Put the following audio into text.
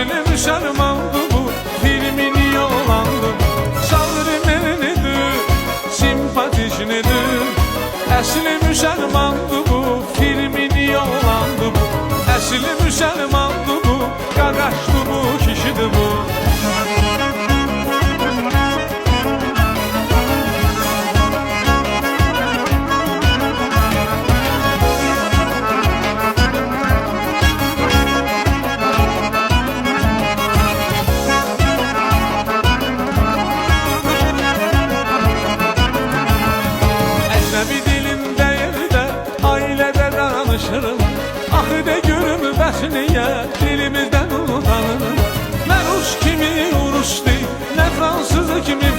Əsli müsəlmandı bu, filmin yolandı. Şairmenidir, simpatişnidir. Əsli müsəlmandı bu, filmin yolandı bu. Əsli müsəlmandı bu, qaqaşdı bu, kişidir bu. Bir dilində yerdə, ailədə danışırım. Axı de görüm bəs niyə dilimizdən utanırım. Mən Rus kimi Rus deyil, nə Fransız kimi